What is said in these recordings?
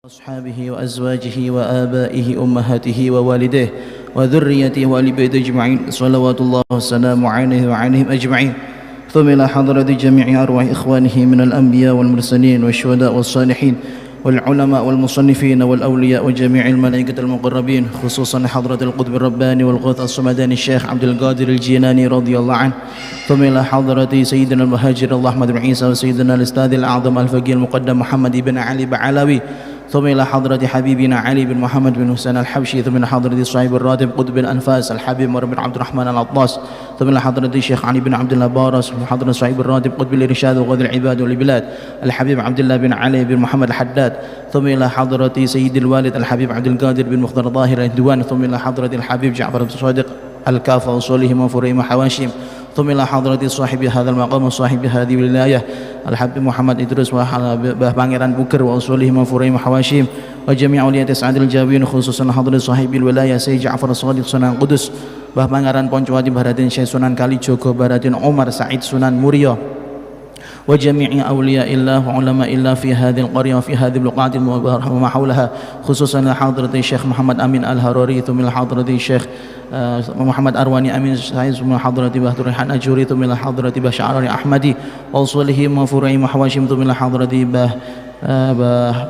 أصحابه وأزواجه وآبائه أمهاته ووالديه وذريته وآل بيته أجمعين صلوات الله والسلام عليه وعليهم أجمعين. ثم إلى حضرة جميع أرواح إخوانه من الأنبياء والمرسلين والشهداء والصالحين والعلماء والمصنفين والأولياء وجميع الملائكة المقربين، خصوصا حضرة القطب الرباني والغوث الصمداني الشيخ عبد القادر الجيلاني رضي الله عنه. ثم إلى حضرة سيدنا المهاجر الله أحمد بن عيسى وسيدنا الأستاذ الأعظم الفقيه المقدم محمد بن علي بعلاوي. ثم إلى حضرة حبيبنا علي بن محمد بن حسين الحبشي. ثم إلى حضرة صاحب الراتب قطب الأنفاس الحبيب عمر بن عبد الرحمن العطاس. ثم إلى حضرة الشيخ علي بن عبد الله بارس وحضرة صاحب الراتب قطب الإرشاد وغد العباد والبلاد الحبيب عبد الله بن علي بن محمد الحداد. ثم إلى حضرة سيد الوالد الحبيب عبد القادر بن مختار ظاهر الدوان. ثم إلى حضرة الحبيب جعفر بن صادق الكافة وصولهم وفريم وحواشم. ثم إلى حضرة صاحب هذا المقام وصاحب هذه الولاية الحبيب محمد إدريس وحبيب بانغيران بكر وأصولهم وفريم وحواشم وجميع أولياء سعد الجاوين، خصوصا حضرة صاحب الولاية سيد جعفر الصادق سنان قدس Mbah Pangeran Poncowati Baratin Syekh Sunan Kalijogo Baratin Umar Said Sunan Muria وجميع أولياء الله وعلماء الله في هذه القرية وفي هذه البقعة المباركة وما حولها، خصوصا حضرة الشيخ محمد أمين الهروري. ثم حضرة الشيخ محمد أرواني أمين سعيد. ثم حضرة بهدر الريحان أجوري. ثم حضرة بشعراني أحمدي وصولهم وفرعهم وحواشم. ثم حضرة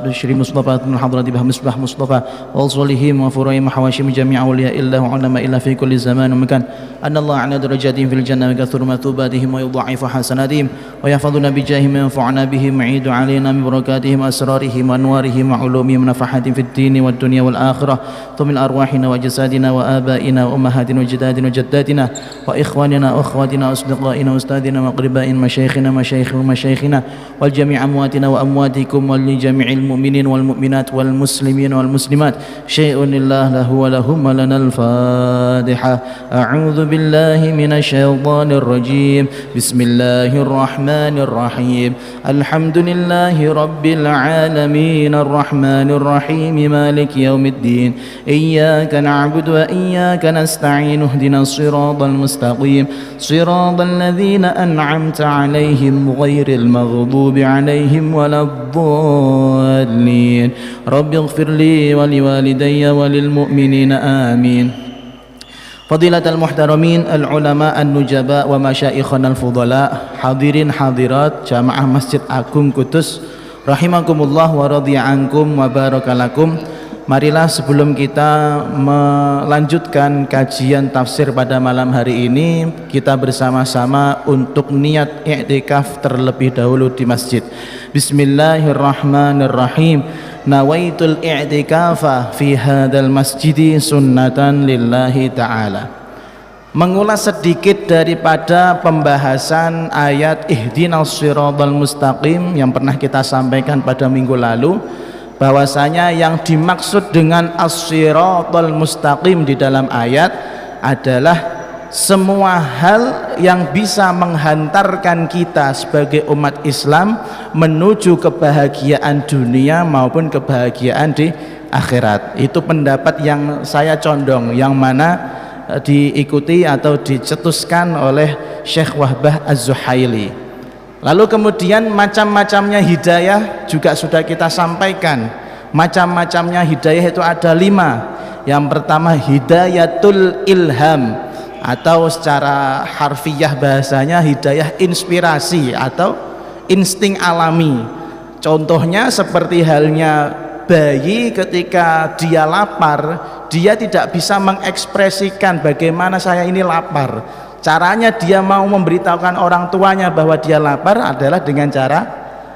بشري مصطفى. ثم حضرة مصباح مصطفى وصولهم وفرعهم وحواشم جميع أولياء الله وعلماء الله في كل زمان ومكان. أن الله على درجاتهم في الجنة ويكثر مثوباتهم ويضاعف حسناتهم ويحفظنا بجاههم وينفعنا بهم ويعيد علينا من بركاتهم وأسرارهم وأنوارهم وعلومهم ونفحاتهم في الدين والدنيا والآخرة. ثم أرواحنا وجسادنا وآبائنا وأمهاتنا وجدادنا وجداتنا وإخواننا وأخواتنا وأصدقائنا وأستاذنا وأقربائنا مشايخنا ومشايخنا والجميع أمواتنا وأمواتكم ولجميع المؤمنين والمؤمنات والمسلمين والمسلمات شيء لله له ولهم ولنا الفاتحة. أعوذ بالله من الشيطان الرجيم. بسم الله الرحمن الرحيم. الحمد لله رب العالمين الرحمن الرحيم مالك يوم الدين. إياك نعبد وإياك نستعين. اهدنا الصراط المستقيم صراط الذين أنعمت عليهم غير المغضوب عليهم ولا الضالين. رب اغفر لي ولوالدي وللمؤمنين آمين. فضيلة المحترمين العلماء النجباء ومشايخنا الفضلاء, hadirin hadirat jamaah Masjid Agung Kudus rahimakumullah wa radhiya ankum wa barakalakum. Marilah sebelum kita melanjutkan kajian tafsir pada malam hari ini, kita bersama-sama untuk niat i'tikaf terlebih dahulu di masjid. Bismillahirrahmanirrahim. Nawaitul i'tikafa fi hadzal masjidi sunnatan lillahi ta'ala. Mengulas sedikit daripada pembahasan ayat ihdinas siratal mustaqim yang pernah kita sampaikan pada minggu lalu, bahwasanya yang dimaksud dengan as-siratal mustaqim di dalam ayat adalah semua hal yang bisa menghantarkan kita sebagai umat Islam menuju kebahagiaan dunia maupun kebahagiaan di akhirat. Itu pendapat yang saya condong, yang mana diikuti atau dicetuskan oleh Syekh Wahbah Az-Zuhaili. Lalu kemudian macam-macamnya hidayah juga sudah kita sampaikan. Macam-macamnya hidayah itu ada 5. Yang pertama hidayatul ilham, atau secara harfiah bahasanya hidayah inspirasi atau insting alami. Contohnya seperti halnya bayi ketika dia lapar, dia tidak bisa mengekspresikan bagaimana saya ini lapar. Caranya dia mau memberitahukan orang tuanya bahwa dia lapar adalah dengan cara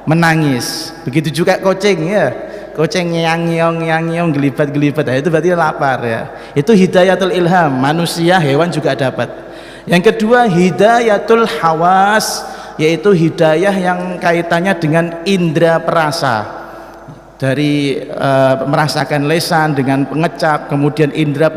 menangis. Begitu juga kucing, ya, kucing nyang-nyong gelibat-gelibat, itu berarti lapar, ya. Itu hidayatul ilham. Manusia, hewan juga dapat. Yang kedua hidayatul hawas, yaitu hidayah yang kaitannya dengan indera perasa, dari merasakan lesan dengan pengecap, kemudian indera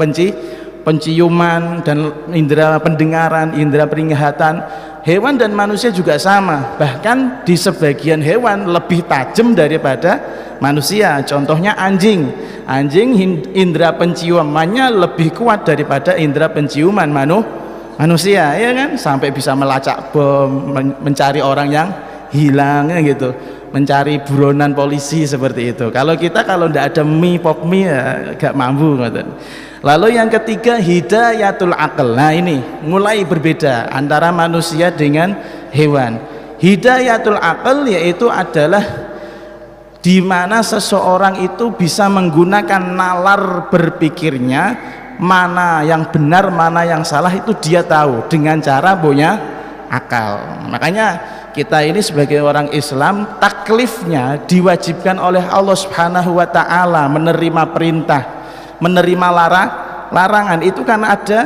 penciuman dan indera pendengaran, indera penglihatan. Hewan dan manusia juga sama, bahkan di sebagian hewan lebih tajam daripada manusia. Contohnya anjing indera penciumannya lebih kuat daripada indera penciuman manusia, ya kan, sampai bisa melacak bom, mencari orang yang hilangnya gitu, mencari buronan polisi seperti itu. Kalau kita kalau tidak ada mie pop mie ya gak mampu gitu. Lalu yang ketiga hidayatul aql. Nah ini mulai berbeda antara manusia dengan hewan. Hidayatul aql yaitu adalah di mana seseorang itu bisa menggunakan nalar berpikirnya, mana yang benar mana yang salah itu dia tahu dengan cara punya akal. Makanya kita ini sebagai orang Islam taklifnya diwajibkan oleh Allah Subhanahu wa taala menerima perintah, menerima larangan itu karena ada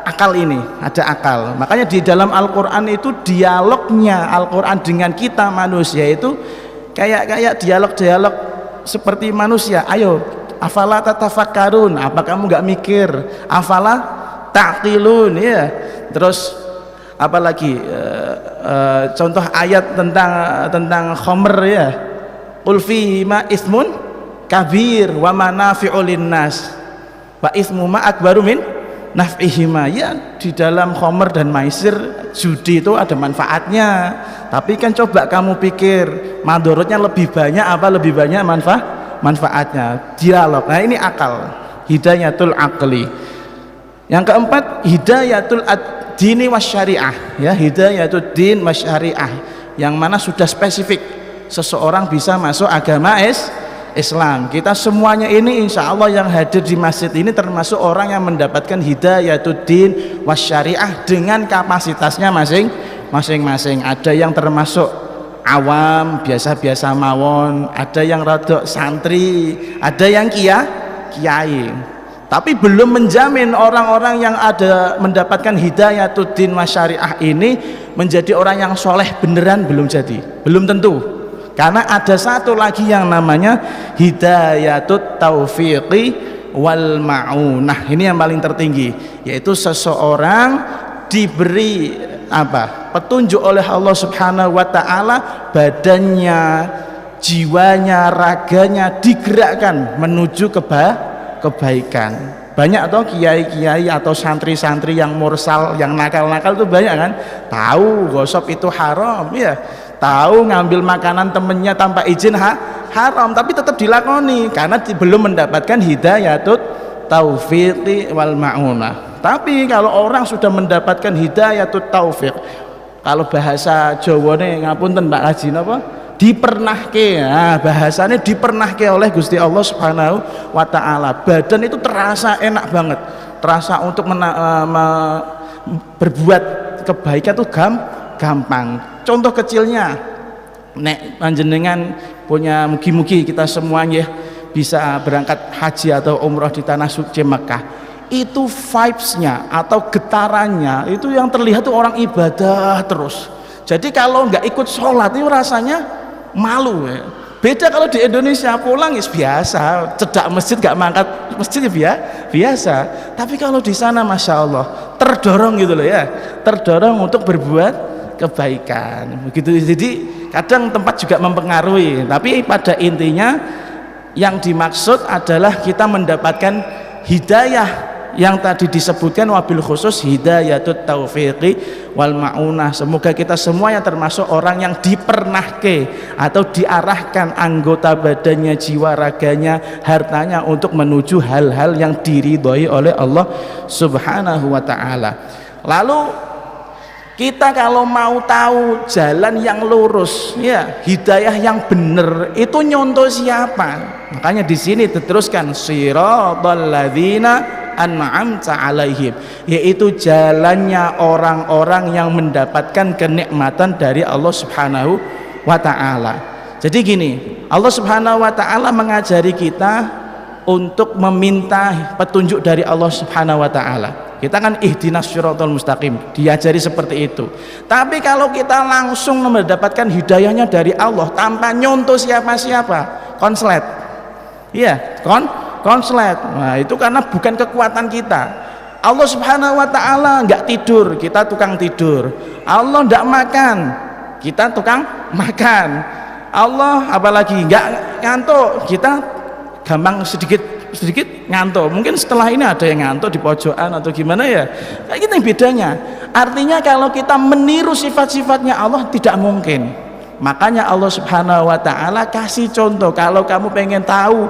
akal ini, ada akal. Makanya di dalam Al-Qur'an itu dialognya Al-Qur'an dengan kita manusia itu kayak dialog seperti manusia. Ayo, afala tatafakkarun, apa kamu nggak mikir? Afala taqilun, ya. Terus apalagi contoh ayat tentang khamr, ya. Qul fihi ma ismun kabir wa manafi'u linnas wa ismu ma akbaru min naf'ihima. Ya, di dalam khamr dan maisir, judi itu ada manfaatnya, tapi kan coba kamu pikir madorotnya lebih banyak apa lebih banyak manfaatnya. Dialog. Nah ini akal, hidayatul aqli. Yang keempat hidayatul dini wasyariah, ya, hidayatul din wasyariah, yang mana sudah spesifik seseorang bisa masuk agama Islam. Kita semuanya ini insya Allah yang hadir di masjid ini termasuk orang yang mendapatkan hidayatul din wasyariah dengan kapasitasnya masing-masing. Ada yang termasuk awam, biasa-biasa mawon, ada yang rada santri, ada yang kiai. Tapi belum menjamin orang-orang yang ada mendapatkan hidayatul din wasyariah ini menjadi orang yang soleh beneran, belum jadi, belum tentu. Karena ada satu lagi yang namanya hidayatut taufiqi wal ma'unah. Ini yang paling tertinggi, yaitu seseorang diberi petunjuk oleh Allah Subhanahu wa taala, badannya, jiwanya, raganya digerakkan menuju kebaikan. Banyak atau kiai-kiai atau santri-santri yang mursal, yang nakal-nakal itu banyak kan, tahu gosok itu haram, ya, tahu ngambil makanan temennya tanpa izin haram, tapi tetap dilakoni karena belum mendapatkan hidayatut taufiqi wal ma'unah. Tapi kalau orang sudah mendapatkan hidayatut taufiq, kalau bahasa Jawane ngapunten Mbak Haji napa, dipernahke. Nah, bahasanya dipernahke oleh Gusti Allah Subhanahu wa taala. Badan itu terasa enak banget, terasa untuk berbuat kebaikan itu gampang. Contoh kecilnya, nek panjenengan punya, mugi-mugi kita semuanya bisa berangkat haji atau umroh di tanah suci Mekah, itu vibes-nya atau getarannya itu yang terlihat tuh orang ibadah terus. Jadi kalau nggak ikut sholat itu rasanya malu, ya. Beda kalau di Indonesia pulang ya biasa, cedak masjid gak mangkat masjid ya biasa. Tapi kalau di sana masya Allah terdorong gitu loh, ya, terdorong untuk berbuat kebaikan begitu. Jadi kadang tempat juga mempengaruhi, tapi pada intinya yang dimaksud adalah kita mendapatkan hidayah yang tadi disebutkan, wabil khusus hidayatut taufiqi wal ma'unah. Semoga kita semuanya termasuk orang yang dipernahke atau diarahkan anggota badannya, jiwa raganya, hartanya untuk menuju hal-hal yang diridhoi oleh Allah Subhanahu wa taala. Lalu kita kalau mau tahu jalan yang lurus, ya, hidayah yang benar itu nyontoh siapa? Makanya di sini diteruskan siratal ladzina an'amta alaihim, yaitu jalannya orang-orang yang mendapatkan kenikmatan dari Allah Subhanahu wa taala. Jadi gini, Allah Subhanahu wa taala mengajari kita untuk meminta petunjuk dari Allah Subhanahu wa taala. Kita kan ihdinas syiratal mustaqim, diajari seperti itu. Tapi kalau kita langsung mendapatkan hidayahnya dari Allah tanpa nyontoh siapa-siapa, konslet. Iya, konslet. Nah, itu karena bukan kekuatan kita. Allah Subhanahu wa taala enggak tidur, kita tukang tidur. Allah enggak makan, kita tukang makan. Allah apalagi enggak ngantuk, kita gampang sedikit ngantuk. Mungkin setelah ini ada yang ngantuk di pojokan atau gimana, ya. Kayak gitu bedanya. Artinya kalau kita meniru sifat-sifatnya Allah tidak mungkin. Makanya Allah Subhanahu wa taala kasih contoh, kalau kamu pengen tahu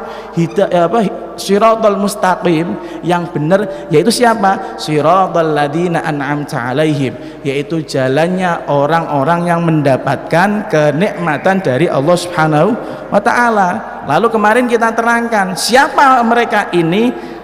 siratal mustaqim yang benar, yaitu siapa? Siratal ladzina an'amta alaihim, yaitu jalannya orang-orang yang mendapatkan kenikmatan dari Allah Subhanahu wa taala. Lalu kemarin kita terangkan siapa mereka ini.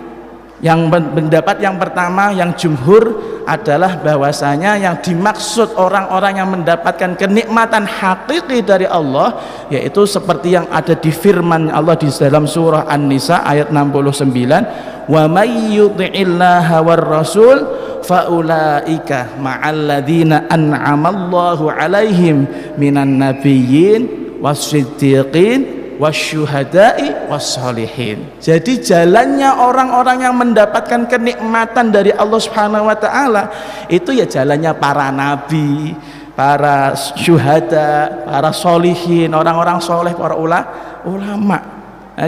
Yang pendapat yang pertama, yang jumhur adalah bahwasanya yang dimaksud orang-orang yang mendapatkan kenikmatan hakiki dari Allah, yaitu seperti yang ada di firman Allah di dalam surah An-Nisa ayat 69, wa may yuti'illaha war rasul faulaika ma'alladzina an'amallahu alaihim minan nabiyyin wassiddiqin wasyuhada'i wassolihin. Jadi jalannya orang-orang yang mendapatkan kenikmatan dari Allah Subhanahu wa taala itu ya jalannya para nabi, para syuhada, para solihin, orang-orang soleh, para ulama.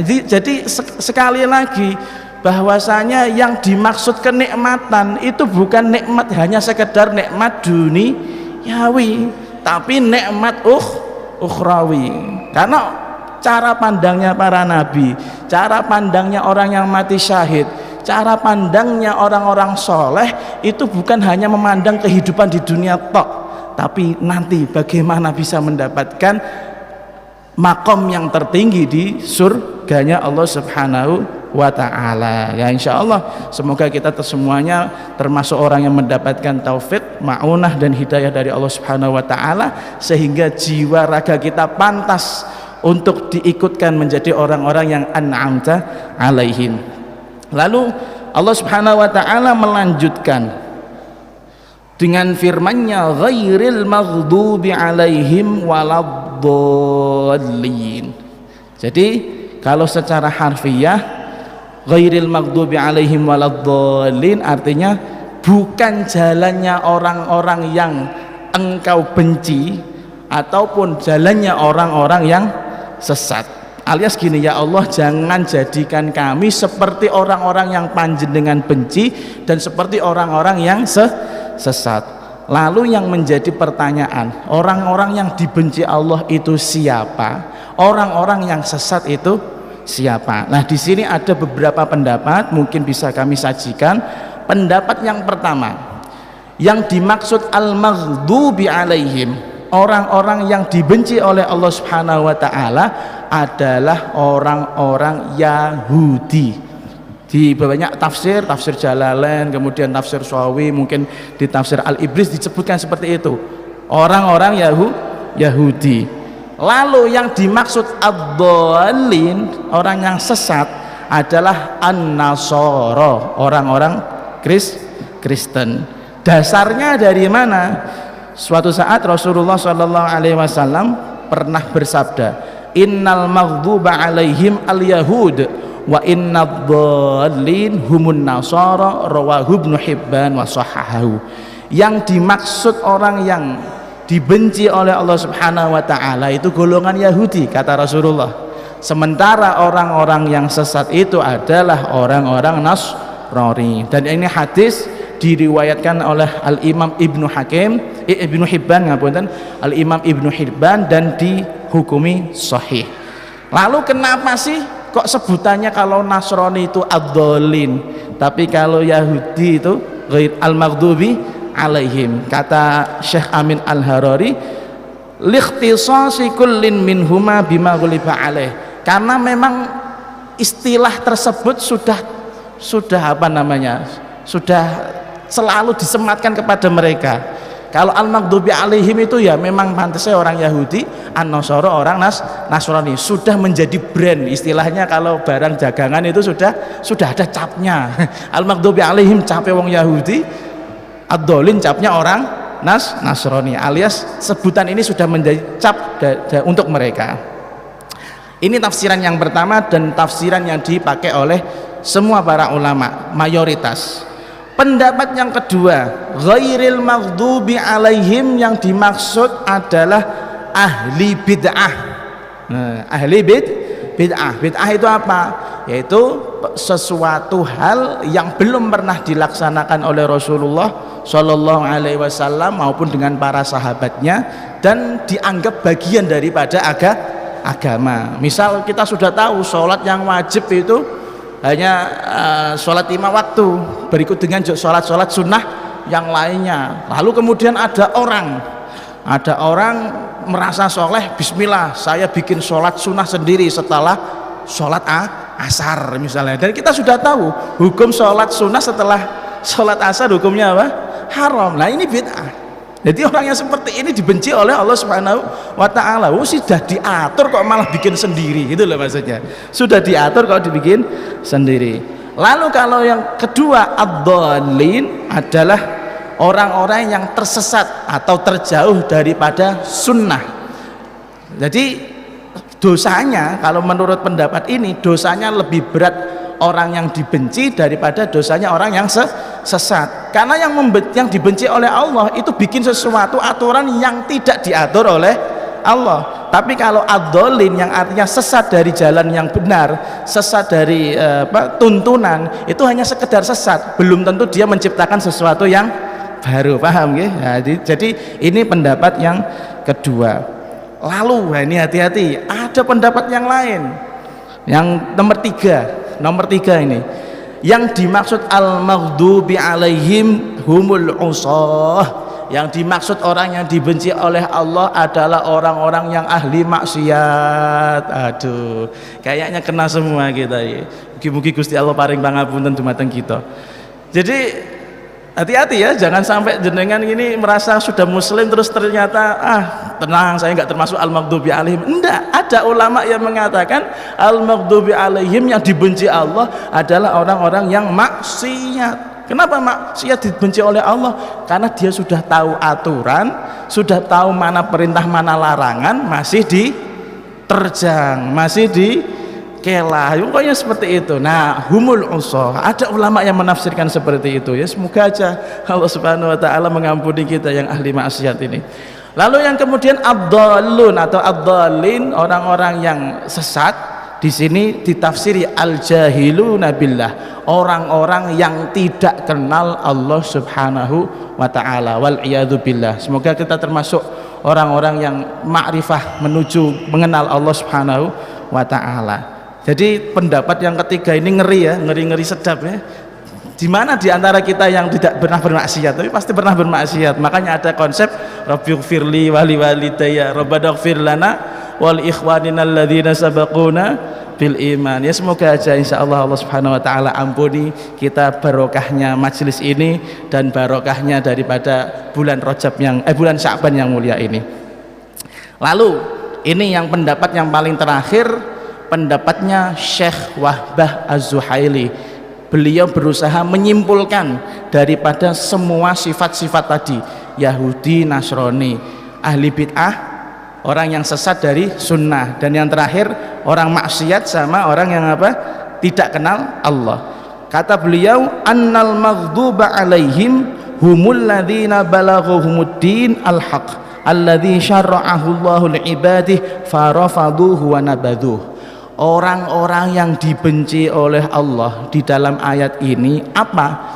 Jadi sekali lagi bahwasanya yang dimaksud kenikmatan itu bukan nikmat hanya sekedar nikmat duniawi, tapi nikmat ukhrawi. Karena cara pandangnya para nabi, cara pandangnya orang yang mati syahid, cara pandangnya orang-orang soleh itu bukan hanya memandang kehidupan di dunia tok, tapi nanti bagaimana bisa mendapatkan makom yang tertinggi di surganya Allah Subhanahu wa ta'ala. Ya insya Allah semoga kita semuanya termasuk orang yang mendapatkan taufik, ma'unah dan hidayah dari Allah Subhanahu wa ta'ala, sehingga jiwa raga kita pantas untuk diikutkan menjadi orang-orang yang an'amta alaihim. Lalu Allah Subhanahu wa taala melanjutkan dengan firman-Nya ghairil maghdubi alaihim waladdallin. Jadi kalau secara harfiah ghairil maghdubi alaihim waladdallin artinya bukan jalannya orang-orang yang engkau benci ataupun jalannya orang-orang yang sesat. Alias gini, ya Allah jangan jadikan kami seperti orang-orang yang panjenengan benci dan seperti orang-orang yang sesat. Lalu yang menjadi pertanyaan, orang-orang yang dibenci Allah itu siapa? Orang-orang yang sesat itu siapa? Nah di sini ada beberapa pendapat, mungkin bisa kami sajikan. Pendapat yang pertama, yang dimaksud al-maghdubi alaihim, orang-orang yang dibenci oleh Allah Subhanahu wa taala adalah orang-orang Yahudi. Di banyak tafsir Jalalain, kemudian tafsir Shawi, mungkin di tafsir Al-Ibris disebutkan seperti itu. Orang-orang Yahudi. Lalu yang dimaksud ad-dallin, orang yang sesat, adalah an-nasara, orang-orang Kristen. Dasarnya dari mana? Suatu saat Rasulullah SAW pernah bersabda, innal maghduba alaihim al-yahud wa innad dhallin humun nasara, rawahu Ibnu Hibban wa sahahahu. Yang dimaksud orang yang dibenci oleh Allah Subhanahu wa taala itu golongan Yahudi, kata Rasulullah. Sementara orang-orang yang sesat itu adalah orang-orang Nasrani. Dan ini hadis diriwayatkan oleh Al-Imam Ibnu Hibban, Al-Imam Ibnu Hibban, dan dihukumi sahih. Lalu kenapa sih kok sebutannya kalau Nasrani itu ad-dhalin, tapi kalau Yahudi itu ghair al-maghdubi alaihim? Kata Syekh Amin Al-Harari, likhtisasi kullin minhuma bima ghuliba alaih, karena memang istilah tersebut sudah selalu disematkan kepada mereka. Kalau al-maghdubi alaihim itu ya memang pantasnya orang Yahudi, an-nasara orang Nasrani, sudah menjadi brand istilahnya. Kalau barang dagangan itu sudah ada capnya. Al-maghdubi alaihim capnya wong Yahudi, ad-dhalin capnya orang Nasrani, alias sebutan ini sudah menjadi cap untuk mereka. Ini tafsiran yang pertama dan tafsiran yang dipakai oleh semua para ulama, mayoritas. Pendapat yang kedua, ghairil maghdubi alaihim, yang dimaksud adalah ahli bid'ah. Ahli bid'ah. Bid'ah itu apa? Yaitu sesuatu hal yang belum pernah dilaksanakan oleh Rasulullah Shallallahu Alaihi Wasallam maupun dengan para sahabatnya, dan dianggap bagian daripada agama. Misal kita sudah tahu sholat yang wajib itu hanya sholat 5 waktu, berikut dengan sholat sunnah yang lainnya. Lalu kemudian ada orang merasa soleh, bismillah saya bikin sholat sunnah sendiri setelah sholat asar misalnya, dan kita sudah tahu hukum sholat sunnah setelah sholat asar hukumnya apa? Haram. Nah ini bid'ah. Jadi orang yang seperti ini dibenci oleh Allah Subhanahu wa ta'ala. Sudah diatur kok malah bikin sendiri, gitu loh maksudnya. Sudah diatur kok dibikin sendiri. Lalu kalau yang kedua, ad-dhalin, adalah orang-orang yang tersesat atau terjauh daripada sunnah. Jadi dosanya, kalau menurut pendapat ini, dosanya lebih berat orang yang dibenci daripada dosanya orang yang sesat. Karena yang dibenci oleh Allah itu bikin sesuatu aturan yang tidak diatur oleh Allah. Tapi kalau ad-dhalin, yang artinya sesat dari jalan yang benar, sesat dari tuntunan, itu hanya sekedar sesat, belum tentu dia menciptakan sesuatu yang baru. Paham ya? Nah, jadi ini pendapat yang kedua. Lalu ini hati-hati, ada pendapat yang lain, yang nomor tiga ini, yang dimaksud al-maghdubi alaihim humul usah, yang dimaksud orang yang dibenci oleh Allah adalah orang-orang yang ahli maksiat. Aduh, kayaknya kena semua kita ya. Mugi-mugi Gusti Allah paring pangapunten dumateng kita. Jadi hati-hati ya, jangan sampai jenengan ini merasa sudah muslim terus ternyata tenang, saya nggak termasuk al-maghdubi alaihim. Enggak, ada ulama yang mengatakan al-maghdubi alaihim, yang dibenci Allah adalah orang-orang yang maksiat. Kenapa maksiat dibenci oleh Allah? Karena dia sudah tahu aturan, sudah tahu mana perintah mana larangan, masih diterjang, masih dikelah, pokoknya seperti itu. Nah, humul usah, ada ulama yang menafsirkan seperti itu ya. Semoga aja Allah Subhanahu wa ta'ala mengampuni kita yang ahli maksiat ini. Lalu yang kemudian ad-dhalun atau ad-dhalin, orang-orang yang sesat, di sini ditafsiri al-jahiluna billah, orang-orang yang tidak kenal Allah Subhanahu wa ta'ala, wal iyadu billah. Semoga kita termasuk orang-orang yang ma'rifah menuju mengenal Allah Subhanahu wa ta'ala. Jadi pendapat yang ketiga ini ngeri ya, ngeri sedap ya. Di mana di antara kita yang tidak pernah bermaksiat? Tapi pasti pernah bermaksiat. Makanya ada konsep Rabbighfirli wa liwalidayya, Rabbanaghfir lana wal ikhwanina alladzina sabaquna bil iman. Ya semoga aja insyaallah Allah Subhanahu wa taala ampuni kita, barokahnya majelis ini dan barokahnya daripada bulan Rajab bulan Sya'ban yang mulia ini. Lalu ini yang pendapat yang paling terakhir, pendapatnya Syekh Wahbah Az-Zuhaili. Beliau berusaha menyimpulkan daripada semua sifat-sifat tadi, Yahudi, Nasrani, ahli bid'ah, orang yang sesat dari sunnah, dan yang terakhir orang maksiat sama orang yang tidak kenal Allah. Kata beliau, annal maghduba alaihim humul ladzina balaghuhumuddin al-haq alladzi syara'ahu Allahu li'ibadihi farafaduhu wa nabaduh. Orang-orang yang dibenci oleh Allah di dalam ayat ini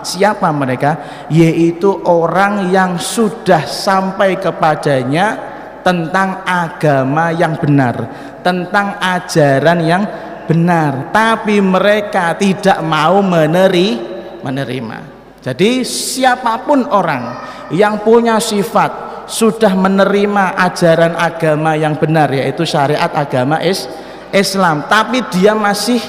siapa mereka? Yaitu orang yang sudah sampai kepadanya tentang agama yang benar, tentang ajaran yang benar, tapi mereka tidak mau menerima. Jadi siapapun orang yang punya sifat sudah menerima ajaran agama yang benar, yaitu syariat agama Islam, tapi dia masih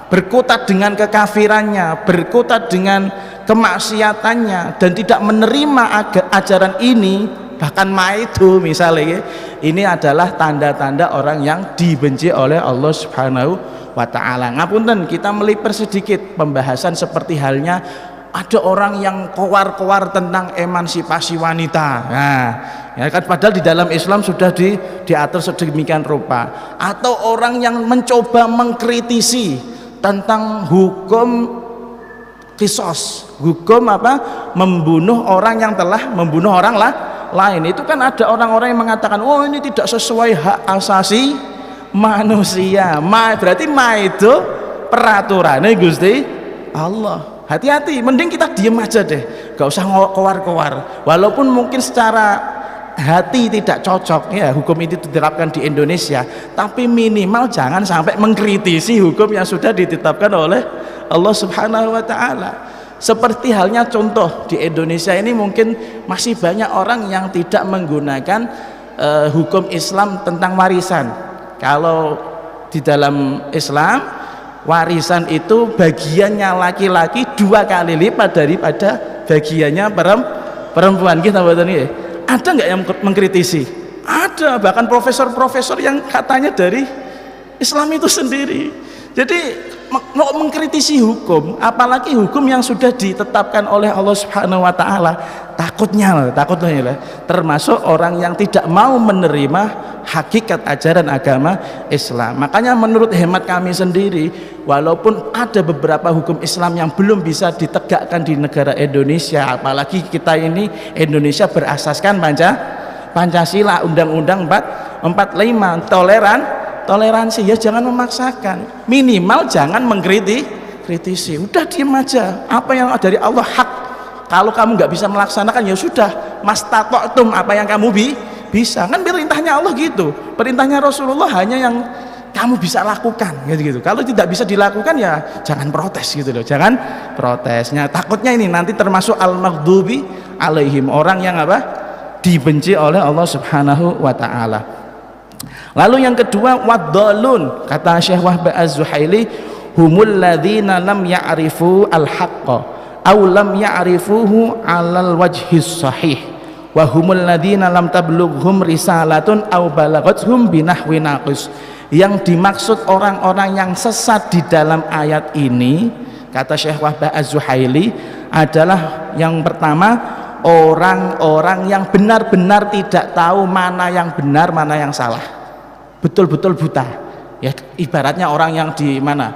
berkutat dengan kekafirannya, berkutat dengan kemaksiatannya, dan tidak menerima ajaran ini, bahkan maitu misalnya, ini adalah tanda-tanda orang yang dibenci oleh Allah Subhanahu wa ta'ala. Ngapunten, kita melipir sedikit pembahasan seperti halnya ada orang yang kowar-kowar tentang emansipasi wanita. Nah, ya kan, padahal di dalam Islam sudah diatur sedemikian rupa. Atau orang yang mencoba mengkritisi tentang hukum kisos, hukum membunuh orang yang telah membunuh orang lain. Itu kan ada orang-orang yang mengatakan, oh ini tidak sesuai hak asasi manusia. Berarti itu peraturannya Gusti Allah. Hati-hati, mending kita diem aja deh, gak usah kowar-kowar. Walaupun mungkin secara hati tidak cocok ya hukum ini diterapkan di Indonesia, tapi minimal jangan sampai mengkritisi hukum yang sudah ditetapkan oleh Allah Subhanahu wa taala. Seperti halnya contoh di Indonesia ini mungkin masih banyak orang yang tidak menggunakan hukum Islam tentang warisan. Kalau di dalam Islam warisan itu bagiannya laki-laki 2 kali lipat daripada bagiannya perempuan. Kita betul nih. Ada nggak yang mengkritisi? Ada, bahkan profesor-profesor yang katanya dari Islam itu sendiri. Jadi mau mengkritisi hukum, apalagi hukum yang sudah ditetapkan oleh Allah Subhanahu wa taala, takutnya termasuk orang yang tidak mau menerima hakikat ajaran agama Islam. Makanya menurut hemat kami sendiri, walaupun ada beberapa hukum Islam yang belum bisa ditegakkan di negara Indonesia, apalagi kita ini Indonesia berasaskan Pancasila, Undang-Undang 45, toleransi, ya jangan memaksakan, minimal jangan mengkritisi, udah diem aja. Apa yang dari Allah hak, kalau kamu nggak bisa melaksanakan ya sudah, mastata'tum, apa yang kamu bisa, kan perintahnya Allah gitu, perintahnya Rasulullah hanya yang kamu bisa lakukan gitu. Kalau tidak bisa dilakukan ya jangan protes gitu loh, jangan protesnya. Takutnya ini nanti termasuk al-maghdubi alaihim, orang yang dibenci oleh Allah Subhanahu wa taala. Lalu yang kedua, waddalun, kata Syekh Wahbah Az-Zuhaili, humul ladzina lam ya'rifu al-haqqa aw lam ya'rifuhu 'alal wajhis sahih wa humul ladzina lam tablughum risalatun aw balagathum binahwi naqis. Yang dimaksud orang-orang yang sesat di dalam ayat ini, kata Syekh Wahbah Az-Zuhaili, adalah yang pertama, orang-orang yang benar-benar tidak tahu mana yang benar, mana yang salah, betul-betul buta ya. Ibaratnya orang yang di mana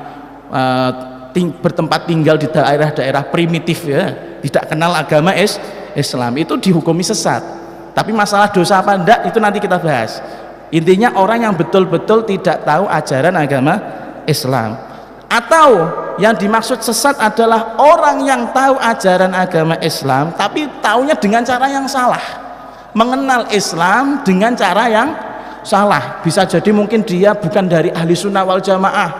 bertempat tinggal di daerah-daerah primitif ya, tidak kenal agama Islam, itu dihukumi sesat. Tapi masalah dosa apa enggak itu nanti kita bahas. Intinya orang yang betul-betul tidak tahu ajaran agama Islam. Atau yang dimaksud sesat adalah orang yang tahu ajaran agama Islam tapi taunya dengan cara yang salah, mengenal Islam dengan cara yang salah. Bisa jadi mungkin dia bukan dari ahli sunnah wal jamaah,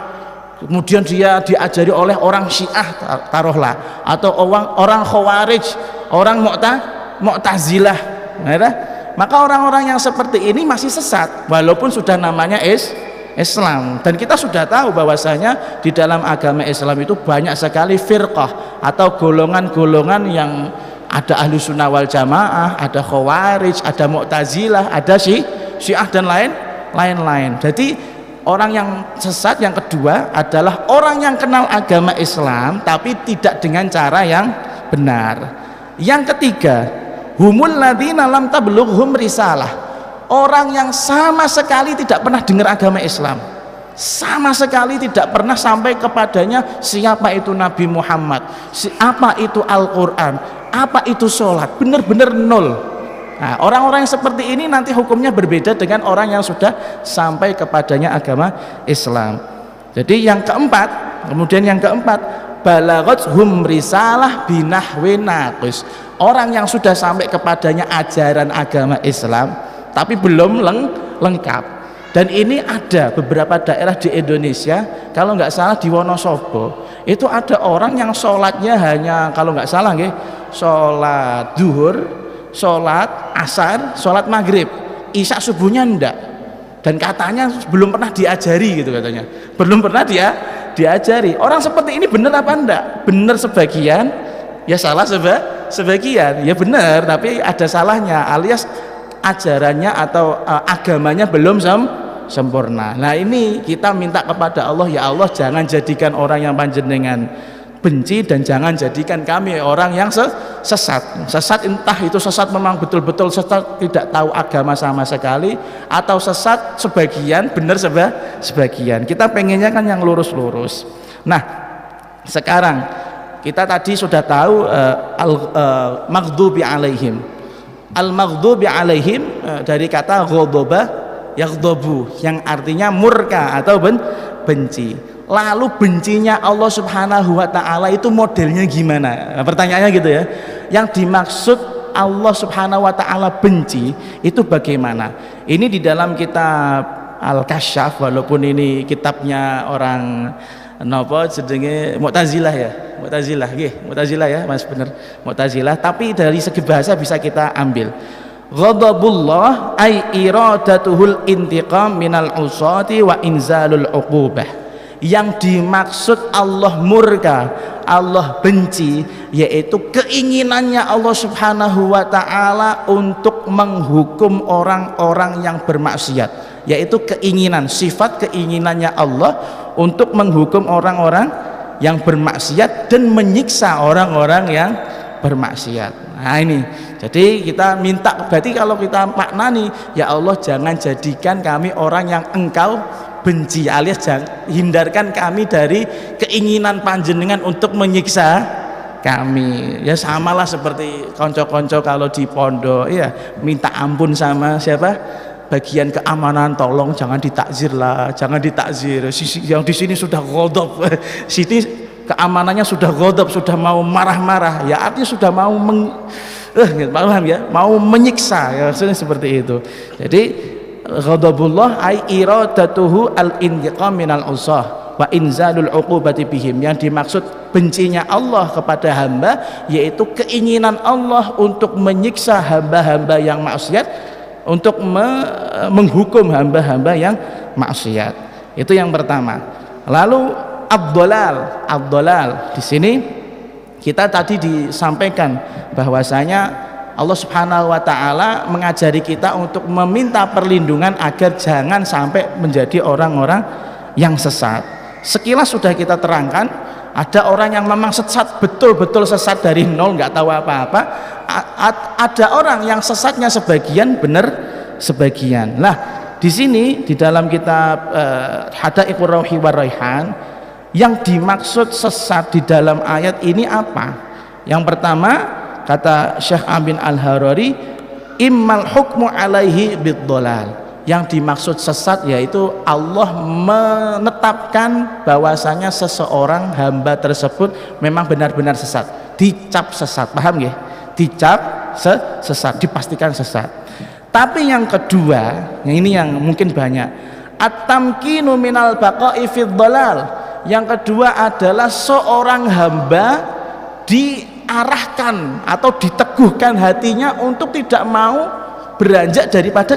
kemudian dia diajari oleh orang Syiah taruhlah, atau orang Khawarij, orang Mu'tazilah, maka orang-orang yang seperti ini masih sesat walaupun sudah namanya Islam. Dan kita sudah tahu bahwasanya di dalam agama Islam itu banyak sekali firqah atau golongan-golongan yang ada ahli sunnah wal jamaah, ada Khawarij, ada Mu'tazilah, ada Syiah dan lain-lain. Jadi orang yang sesat yang kedua adalah orang yang kenal agama Islam tapi tidak dengan cara yang benar. Yang ketiga, humul ladzina lam tablughum risalah, orang yang sama sekali tidak pernah dengar agama Islam, sama sekali tidak pernah sampai kepadanya siapa itu Nabi Muhammad, apa itu Al-Quran, apa itu sholat, benar-benar nol. Nah, orang-orang yang seperti ini nanti hukumnya berbeda dengan orang yang sudah sampai kepadanya agama Islam. Jadi yang keempat, balagathum risalah binahwi naqis, orang yang sudah sampai kepadanya ajaran agama Islam tapi belum lengkap. Dan ini ada beberapa daerah di Indonesia, kalau nggak salah di Wonosobo itu ada orang yang sholatnya hanya, kalau nggak salah sholat duhur, sholat asar, sholat maghrib, isya subuhnya enggak. Dan katanya belum pernah diajari gitu, katanya belum pernah diajari. Orang seperti ini benar apa enggak? Benar sebagian, ya salah sebagian, ya benar tapi ada salahnya, alias ajarannya atau agamanya belum sempurna. Nah ini kita minta kepada Allah, ya Allah jangan jadikan orang yang panjenengan benci dan jangan jadikan kami orang yang sesat, entah itu sesat memang betul-betul sesat, tidak tahu agama sama sekali, atau sesat sebagian, benar sebagian. Kita pengennya kan yang lurus-lurus. Nah sekarang kita tadi sudah tahu al-maghdubi alaihim. Al-maghdubi alaihim dari kata ghadaba yaghdabu, yang artinya murka atau benci. Lalu bencinya Allah Subhanahu wa taala itu modelnya gimana? Nah, pertanyaannya gitu ya. Yang dimaksud Allah Subhanahu wa taala benci itu bagaimana? Ini di dalam kitab Al-Kasyaf, walaupun ini kitabnya orang napa jenenge Mu'tazilah ya. Mu'tazilah nggih, Mu'tazilah ya, Mas, bener. Mu'tazilah, tapi dari segi bahasa bisa kita ambil. Ghadabullah ay iradatuhul intiqam minal usati wa inzalul uqubah. Yang dimaksud Allah murka, Allah benci, yaitu keinginannya Allah Subhanahu wa taala untuk menghukum orang-orang yang bermaksiat, yaitu keinginan, sifat keinginannya Allah untuk menghukum orang-orang yang bermaksiat dan menyiksa orang-orang yang bermaksiat. Nah ini, jadi kita minta, berarti kalau kita maknani, ya Allah jangan jadikan kami orang yang Engkau benci, alias hindarkan kami dari keinginan panjenengan untuk menyiksa kami. Ya samalah seperti konco-konco kalau di pondok ya minta ampun sama siapa, bagian keamanan, tolong jangan ditakzir lah, jangan ditakzir, yang di sini sudah ghadab, sini keamanannya sudah ghadab, sudah mau marah-marah, ya artinya sudah mau paham ya, mau menyiksa, ya maksudnya seperti itu. Jadi ghadabullah ay iradatuhu al-intiqam minal usah wa inzalul uqubati bihim. Yang dimaksud bencinya Allah kepada hamba yaitu keinginan Allah untuk menyiksa hamba-hamba yang maksiat, untuk menghukum hamba-hamba yang maksiat. Itu yang pertama. Lalu ad-dhalal di sini kita tadi disampaikan bahwasanya Allah Subhanahu wa taala mengajari kita untuk meminta perlindungan agar jangan sampai menjadi orang-orang yang sesat. Sekilas sudah kita terangkan, ada orang yang memang sesat, betul-betul sesat dari nol, nggak tahu apa-apa. Ada orang yang sesatnya sebagian, benar sebagian. Nah, di sini di dalam kitab Hadaiqur Rauhi war Raihan, yang dimaksud sesat di dalam ayat ini apa? Yang pertama, kata Syekh Amin Al-Harari, immal hukmu alaihi bid-dhalal. Yang dimaksud sesat yaitu Allah menetapkan bahwasanya seseorang hamba tersebut memang benar-benar sesat, dicap sesat, paham ya? Dicap sesat, dipastikan sesat. Tapi yang kedua, ini yang mungkin banyak, at-tamkinu minal baqa'i fid-dhalal. Yang kedua adalah seorang hamba diarahkan atau diteguhkan hatinya untuk tidak mau beranjak daripada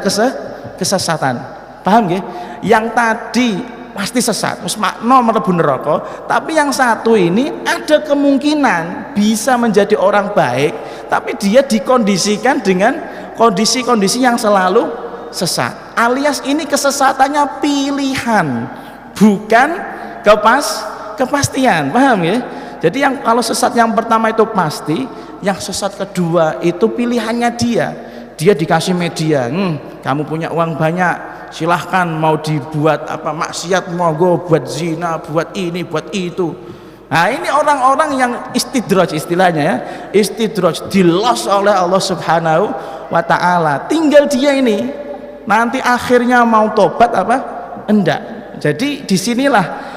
kesesatan. Paham ya? Yang tadi pasti sesat, terus makna mlebu neraka, tapi yang satu ini ada kemungkinan bisa menjadi orang baik, tapi dia dikondisikan dengan kondisi-kondisi yang selalu sesat. Alias ini kesesatannya pilihan, bukan kepastian. Paham ya? Jadi yang kalau sesat yang pertama itu pasti, yang sesat kedua itu pilihannya dia dikasih media, kamu punya uang banyak, silahkan mau dibuat apa maksiat, mau buat zina, buat ini, buat itu. Nah ini orang-orang yang istidraj, istilahnya ya, istidraj, dilos oleh Allah Subhanahu wa ta'ala. Tinggal dia ini nanti akhirnya mau tobat apa enggak. Jadi disinilah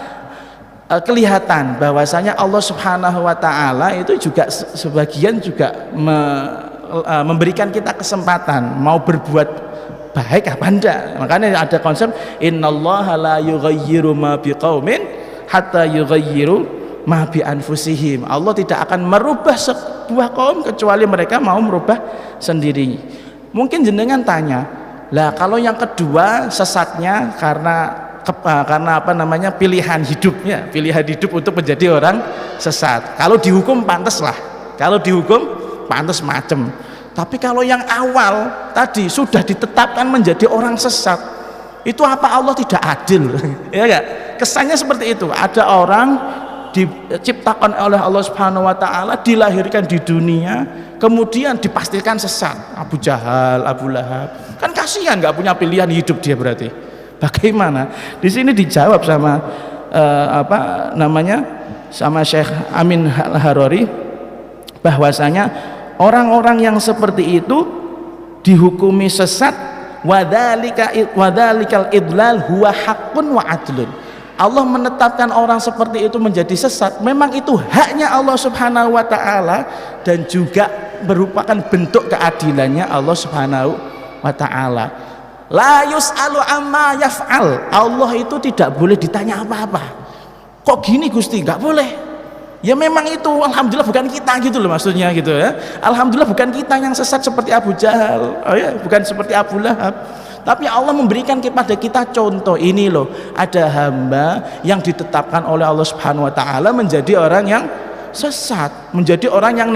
kelihatan bahwasanya Allah Subhanahu wa ta'ala itu juga sebagian juga memberikan kita kesempatan mau berbuat baik apa enggak. Makanya ada konsep innallaha la yughayyiru ma biqaumin hatta yughayyiru ma bi anfusihim. Allah tidak akan merubah sebuah kaum kecuali mereka mau merubah sendiri. Mungkin jenengan tanya, lah kalau yang kedua sesatnya karena apa namanya pilihan hidupnya, pilihan hidup untuk menjadi orang sesat. Kalau dihukum pantas lah, kalau dihukum pantas macem. Tapi kalau yang awal tadi sudah ditetapkan menjadi orang sesat, itu apa Allah tidak adil? Ya enggak? Kesannya seperti itu. Ada orang diciptakan oleh Allah Subhanahu wa ta'ala, dilahirkan di dunia, kemudian dipastikan sesat. Abu Jahal, Abu Lahab, kan kasihan, nggak punya pilihan hidup dia berarti. Bagaimana? Di sini dijawab sama sama Syekh Amin Al-Harari bahwasanya orang-orang yang seperti itu dihukumi sesat, wadzalikal idlal huwa haqqun wa adlun. Allah menetapkan orang seperti itu menjadi sesat, memang itu haknya Allah Subhanahu wa taala dan juga merupakan bentuk keadilannya Allah Subhanahu wa taala. La yus'alu amma yaf'al. Allah itu tidak boleh ditanya apa-apa. Kok gini Gusti? Enggak boleh. Ya memang itu, alhamdulillah bukan kita gitu loh maksudnya gitu ya. Alhamdulillah bukan kita yang sesat seperti Abu Jahal, oh ya, bukan seperti Abu Lahab. Tapi Allah memberikan kepada kita contoh, ini loh, ada hamba yang ditetapkan oleh Allah Subhanahu wa taala menjadi orang yang sesat, menjadi orang yang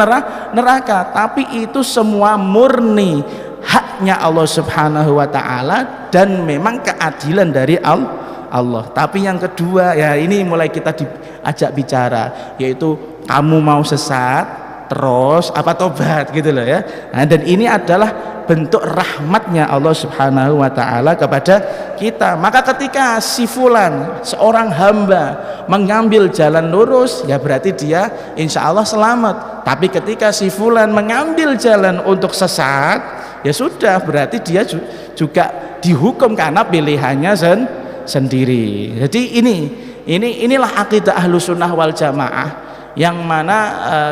neraka, tapi itu semua murni haknya Allah Subhanahu wa taala dan memang keadilan dari Allah. Tapi yang kedua, ya ini mulai kita diajak bicara, yaitu kamu mau sesat terus apa tobat gitu loh ya. Nah, dan ini adalah bentuk rahmatnya Allah Subhanahu wa taala kepada kita. Maka ketika si fulan, seorang hamba mengambil jalan lurus, ya berarti dia insya Allah selamat. Tapi ketika si fulan mengambil jalan untuk sesat, ya sudah, berarti dia juga dihukum karena pilihannya sendiri. Jadi inilah akidah Ahlussunnah wal Jamaah, yang mana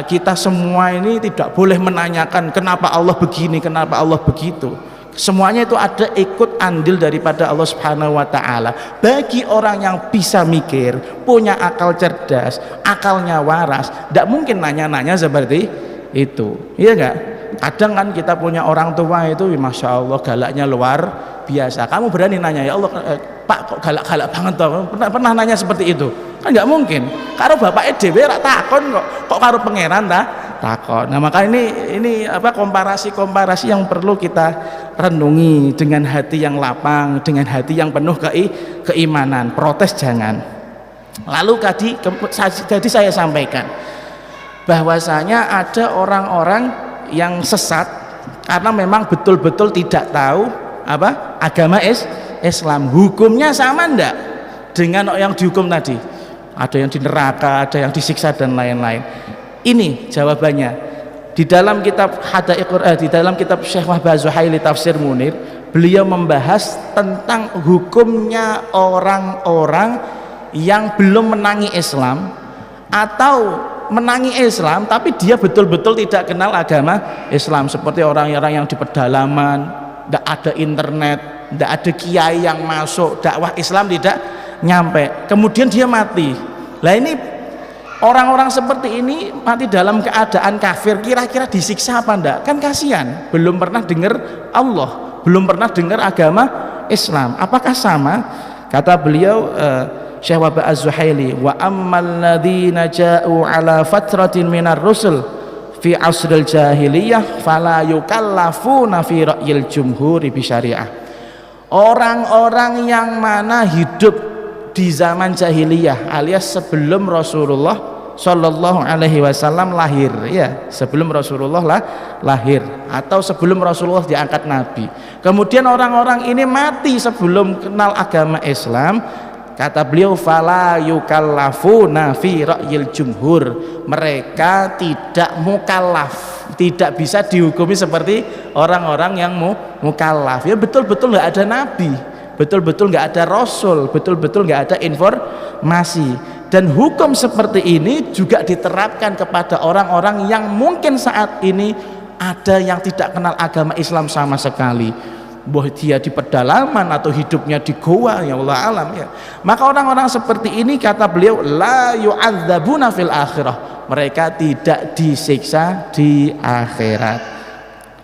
kita semua ini tidak boleh menanyakan kenapa Allah begini, kenapa Allah begitu. Semuanya itu ada ikut andil daripada Allah Subhanahu wa taala. Bagi orang yang bisa mikir, punya akal cerdas, akalnya waras, tidak mungkin nanya-nanya seperti itu. Iya enggak? Kadang kan kita punya orang tua itu, masya Allah galaknya luar biasa. Kamu berani nanya, ya Allah Pak kok galak-galak banget toh? Pernah nanya seperti itu? Kan nggak mungkin. Karo bapaknya dhewe rak takon kok karo pangeran takon. Nah maka ini apa komparasi yang perlu kita renungi dengan hati yang lapang, dengan hati yang penuh keimanan. Protes jangan. Lalu tadi saya sampaikan bahwasanya ada orang-orang yang sesat karena memang betul-betul tidak tahu apa agama Islam. Hukumnya sama enggak dengan yang dihukum tadi? Ada yang di neraka, ada yang disiksa dan lain-lain. Ini jawabannya di dalam kitab di dalam kitab Syekh Wahbah Zuhaili Tafsir Munir. Beliau membahas tentang hukumnya orang-orang yang belum menangi Islam atau menangi Islam tapi dia betul-betul tidak kenal agama Islam, seperti orang-orang yang di pedalaman, tidak ada internet, tidak ada kiai yang masuk, dakwah Islam tidak nyampe, kemudian dia mati. Lah ini orang-orang seperti ini mati dalam keadaan kafir, kira-kira disiksa apa enggak? Kan kasihan, belum pernah dengar Allah, belum pernah dengar agama Islam. Apakah sama? Kata beliau Syekh Wahbah Az-Zuhaili, wa ammal ladzina ja'u ala fatratin minar rusul fi asril jahiliyah fala yukallafuna fi ra'yil jumhuri bi syariah. Orang-orang yang mana hidup di zaman jahiliyah alias sebelum Rasulullah Shallallahu Alaihi Wasallam lahir, ya sebelum Rasulullah lahir atau sebelum Rasulullah diangkat Nabi, kemudian orang-orang ini mati sebelum kenal agama Islam. Kata beliau, fala yukallafuna fi ra'yil jumhur, mereka tidak mukallaf, tidak bisa dihukumi seperti orang-orang yang mukallaf. Ya betul-betul nggak ada nabi, betul-betul nggak ada rasul, betul-betul nggak ada informasi. Dan hukum seperti ini juga diterapkan kepada orang-orang yang mungkin saat ini ada yang tidak kenal agama Islam sama sekali, bahwa dia di pedalaman atau hidupnya di goa, ya Allah alam ya. Maka orang-orang seperti ini kata beliau la yu'adzabuna fil akhirah, mereka tidak disiksa di akhirat.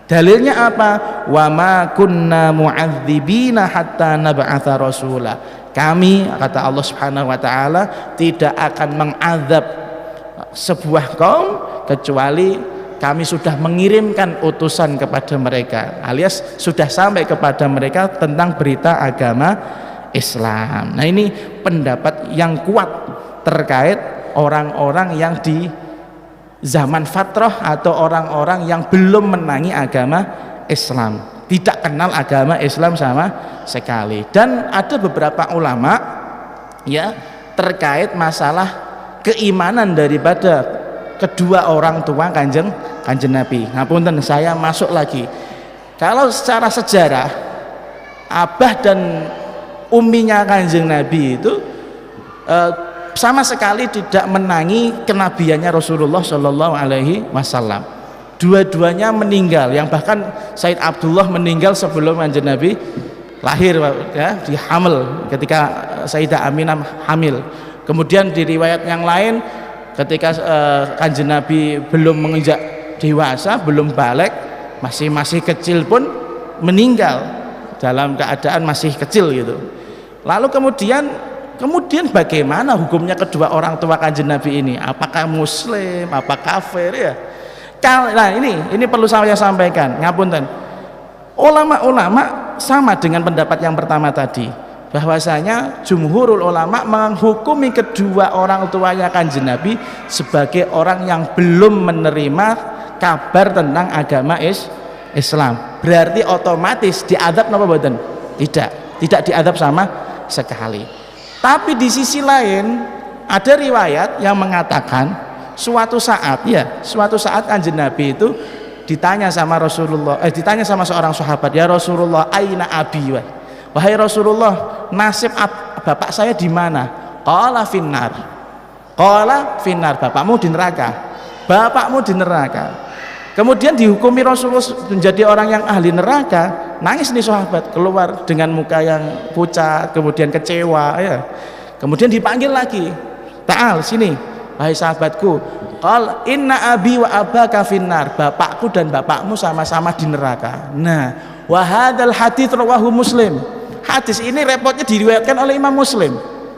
Dalilnya apa? Wa ma kunna mu'adzibina hatta nab'atha rasula, kami kata Allah Subhanahu wa taala tidak akan mengazab sebuah kaum kecuali kami sudah mengirimkan utusan kepada mereka, alias sudah sampai kepada mereka tentang berita agama Islam. Nah ini pendapat yang kuat terkait orang-orang yang di zaman fatrah atau orang-orang yang belum menangi agama Islam, tidak kenal agama Islam sama sekali. Dan ada beberapa ulama ya terkait masalah keimanan daripada kedua orang tua kanjeng Nabi. Ngapunten saya masuk lagi. Kalau secara sejarah abah dan umminya kanjeng Nabi itu sama sekali tidak menangi kenabiannya Rasulullah Shallallahu Alaihi Wasallam. Dua-duanya meninggal, yang bahkan Said Abdullah meninggal sebelum Kanjeng Nabi lahir, ya, di hamil ketika Sayyidah Aminah hamil. Kemudian di riwayat yang lain ketika Kanjeng Nabi belum menginjak dewasa, belum balik, masih kecil pun meninggal dalam keadaan masih kecil gitu. Lalu kemudian bagaimana hukumnya kedua orang tua Kanjeng Nabi ini? Apakah muslim, apa kafir ya? Nah ini perlu saya sampaikan, ngapunten. Ulama-ulama sama dengan pendapat yang pertama tadi, bahwasanya jumhurul ulama menghukumi kedua orang tuanya Kanjeng Nabi sebagai orang yang belum menerima kabar tentang agama Islam. Berarti otomatis diadab napa mboten? Tidak diadab sama sekali. Tapi di sisi lain ada riwayat yang mengatakan suatu saat Kanjeng Nabi itu ditanya sama ditanya sama seorang sahabat, ya Rasulullah, aina abi, wahai Rasulullah, nasib bapak saya di mana? Qala finnar, bapakmu di neraka. Kemudian dihukumi Rasulullah menjadi orang yang ahli neraka. Nangis nih sahabat, keluar dengan muka yang pucat, kemudian kecewa ya. Kemudian dipanggil lagi, ta'al sini wahai sahabatku, qal inna abi wa abaka finnar, bapakku dan bapakmu sama-sama di neraka. Nah, wa hadzal hadits rawahu Muslim. Hadis ini repotnya diriwayatkan oleh Imam Muslim.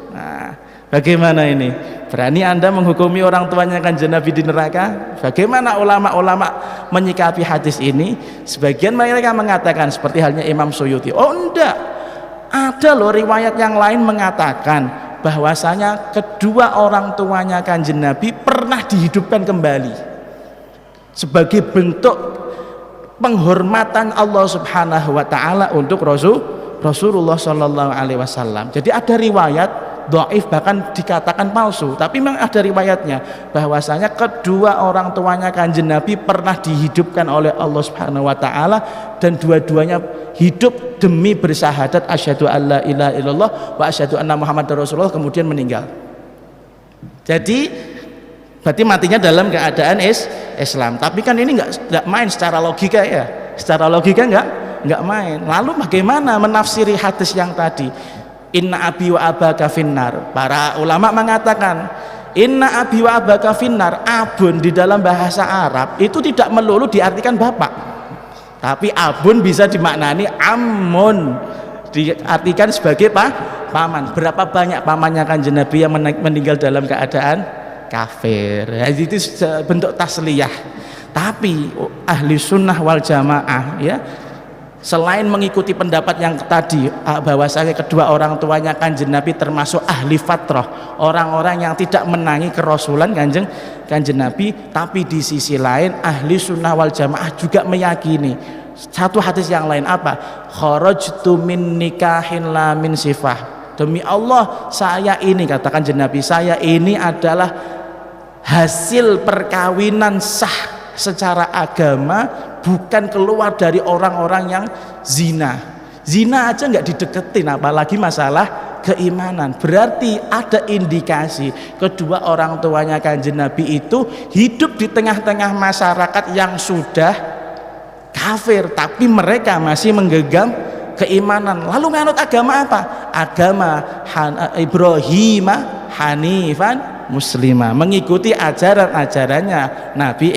Nah, bagaimana ini? Berani Anda menghukumi orang tuanya Kanjeng Nabi di neraka? Bagaimana ulama-ulama menyikapi hadis ini? Sebagian mereka mengatakan seperti halnya Imam Suyuti, oh enggak, ada loh riwayat yang lain mengatakan bahwasanya kedua orang tuanya Kanjeng Nabi pernah dihidupkan kembali sebagai bentuk penghormatan Allah Subhanahu wa taala untuk Rasulullah Shallallahu Alaihi Wasallam. Jadi ada riwayat dhaif, bahkan dikatakan palsu, tapi memang ada riwayatnya bahwasanya kedua orang tuanya Kanjeng Nabi pernah dihidupkan oleh Allah Subhanahu wa taala dan dua-duanya hidup demi bersyahadat asyhadu alla ilaha illallah wa asyhadu anna muhammadar rasulullah, kemudian meninggal. Jadi berarti matinya dalam keadaan Islam. Tapi kan ini enggak main secara logika ya. Secara logika enggak main. Lalu bagaimana menafsiri hadis yang tadi? Inna abi wa abaka finnar. Para ulama mengatakan inna abi wa abaka finnar, abun di dalam bahasa Arab itu tidak melulu diartikan bapak, tapi abun bisa dimaknani ammun, diartikan sebagai paman. Berapa banyak pamannya Kanjeng Nabi yang meninggal dalam keadaan kafir? Itu bentuk tasliyah. Tapi ahli sunnah wal jamaah ya, selain mengikuti pendapat yang tadi bahwasanya kedua orang tuanya Kanjeng Nabi termasuk ahli fatrah, orang-orang yang tidak menangi kerasulan Kanjeng Nabi, tapi di sisi lain ahli sunnah wal jamaah juga meyakini satu hadis yang lain, apa? Kharajtu min nikahin la min sifah. Demi Allah, saya ini, kata Kanjeng Nabi, saya ini adalah hasil perkawinan sah secara agama, bukan keluar dari orang-orang yang zina aja nggak dideketin, apalagi masalah keimanan. Berarti ada indikasi kedua orang tuanya Kanjeng Nabi itu hidup di tengah-tengah masyarakat yang sudah kafir, tapi mereka masih menggenggam keimanan. Lalu nganut agama apa? Agama Ibrahim Hanifan Muslimah, mengikuti ajaran-ajarannya Nabi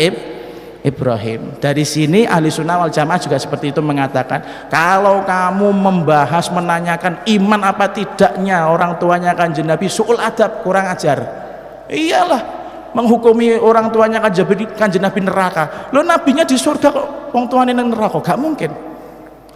Ibrahim. Dari sini ahli sunnah wal jamaah juga seperti itu mengatakan, kalau kamu membahas menanyakan iman apa tidaknya orang tuanya Kanjeng Nabi, su'ul adab, kurang ajar. Iyalah, menghukumi orang tuanya Kanjeng Nabi neraka. Lo nabinya di surga kok wong tuane nang neraka? Gak mungkin.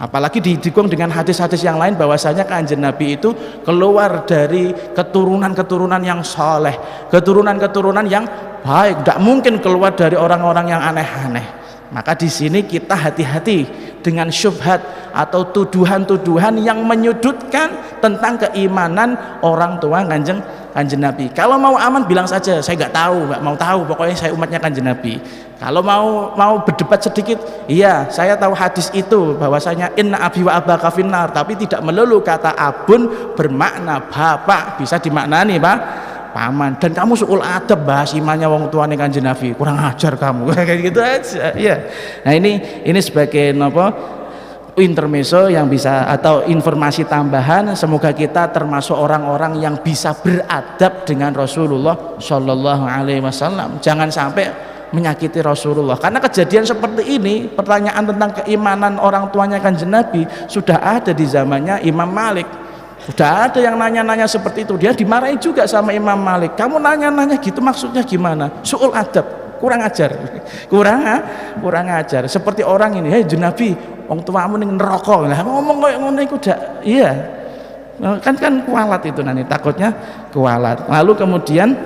Apalagi didukung dengan hadis-hadis yang lain bahwasanya Kanjeng Nabi itu keluar dari keturunan-keturunan yang soleh, keturunan-keturunan yang baik, tidak mungkin keluar dari orang-orang yang aneh-aneh. Maka di sini kita hati-hati dengan syubhat atau tuduhan-tuduhan yang menyudutkan tentang keimanan orang tua kanjeng Nabi. Kalau mau aman bilang saja, saya nggak mau tahu, pokoknya saya umatnya kanjeng Nabi. Kalau mau berdebat sedikit, iya saya tahu hadis itu bahwasanya inna abi wa abaka finnar, tapi tidak melulu kata abun bermakna bapak, bisa dimaknani Pak paman. Dan kamu suul adab bahas imannya wong tuane kanjeng Nabi, kurang ajar kamu kayak gitu aja. Iya. Nah ini sebagai intermezzo yang bisa atau informasi tambahan, semoga kita termasuk orang-orang yang bisa beradab dengan Rasulullah Shallallahu Alaihi Wasallam. Jangan sampai menyakiti Rasulullah, karena kejadian seperti ini, pertanyaan tentang keimanan orang tuanya kanjeng Nabi sudah ada di zamannya Imam Malik. Sudah ada yang nanya-nanya seperti itu, dia dimarahi juga sama Imam Malik. Kamu nanya-nanya gitu maksudnya gimana? Su'ul adab, kurang ajar, kurang ajar. Seperti orang ini, hei Nabi, wong tuamu ning neraka. Lah ngomong koyo ngono iku dak. Iya. Kan kualat itu nanti, takutnya kualat. Lalu kemudian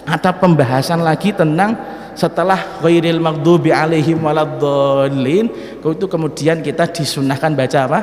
ada pembahasan lagi tentang setelah ghairil maghdubi alaihim waladdallin, itu kemudian kita disunahkan baca apa?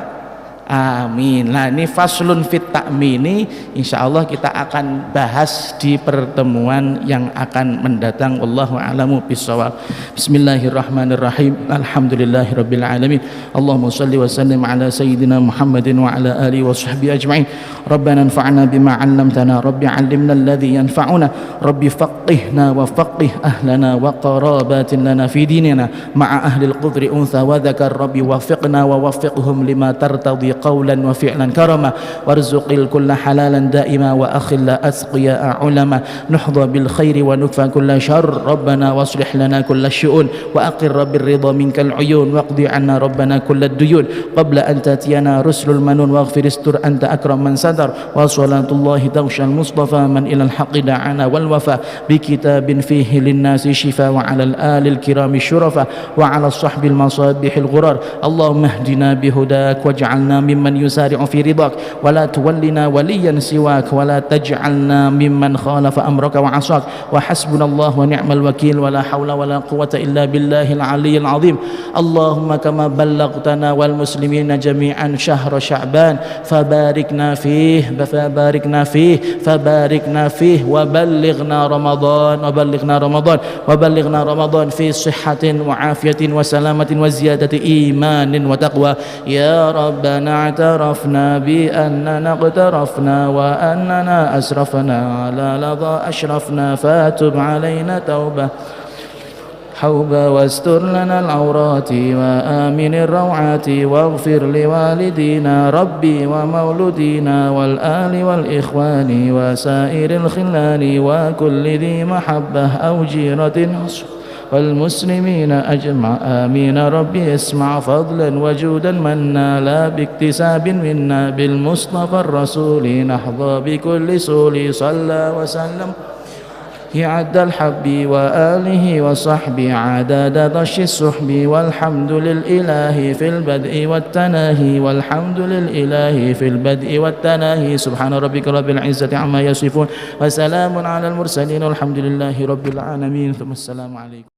Amin. Nah ini faslun fit ta'mini, insyaallah kita akan bahas di pertemuan yang akan mendatang. Wallahu a'lamu bissawab. Bismillahirrahmanirrahim. Alhamdulillahirabbil alamin. Allahumma shalli wa sallim ala sayyidina Muhammadin wa ala alihi wa sahbihi ajma'in. Rabbana anfa'na bima 'allamtana, rabbi 'allimna alladhi yanfa'una, rabbi faqihna wa faqih ahlana wa qarabatin lana fi dinina ma'a ahli al-qudri untha wa dhakar, rabbi wafiqna wa wafiqhum lima tartadi قولا وفعلا كرما وارزق الكل حلالا دائما وأخل أتقياء علما نحظى بالخير ونكفى كل شر ربنا واصلح لنا كل الشؤون وأقر بالرضا منك العيون واقضي عنا ربنا كل الديون قبل أن تأتينا رسل المنون واغفر استر أنت أكرم من ستر وصلاة الله تغشى المصطفى من إلى الحق دعانا والوفا بكتاب فيه للناس شفاء وعلى الآل الكرام الشرفاء وعلى الصحب المصابيح الغرار اللهم اهدنا بهداك واجعلنا ممن يسارع في رضاك ولا تولنا وليا سواك ولا تجعلنا ممن خالف أمرك وعصاك وحسبنا الله ونعم الوكيل ولا حول ولا قوة إلا بالله العلي العظيم. اللهم كما بلغتنا والمسلمين جميعا شهر شعبان فباركنا فيه وبلغنا رمضان في صحة وعافية وسلامة وزيادة إيمان وتقوى. يا ربنا اعترفنا بأننا اقترفنا وأننا أسرفنا على لظى أشرفنا فاتب علينا توبة حوبا واستر لنا العورات وآمن الروعات واغفر لوالدينا ربي ومولودينا والآل والإخوان وسائر الخلان وكل ذي محبة أو جيرة والمسلمين أجمع آمين. ربي اسمع فضلا وجودا منا لا باكتساب منا بالمصطفى الرسول نحظى بكل سول صلى وسلم عد الحب وآله وصحبه عدد ضش السحب والحمد للإله في البدء والتناهي والحمد للإله في البدء والتناهي. سبحان ربك رب العزة عما يصفون وسلام على المرسلين والحمد لله رب العالمين. ثم السلام عليكم.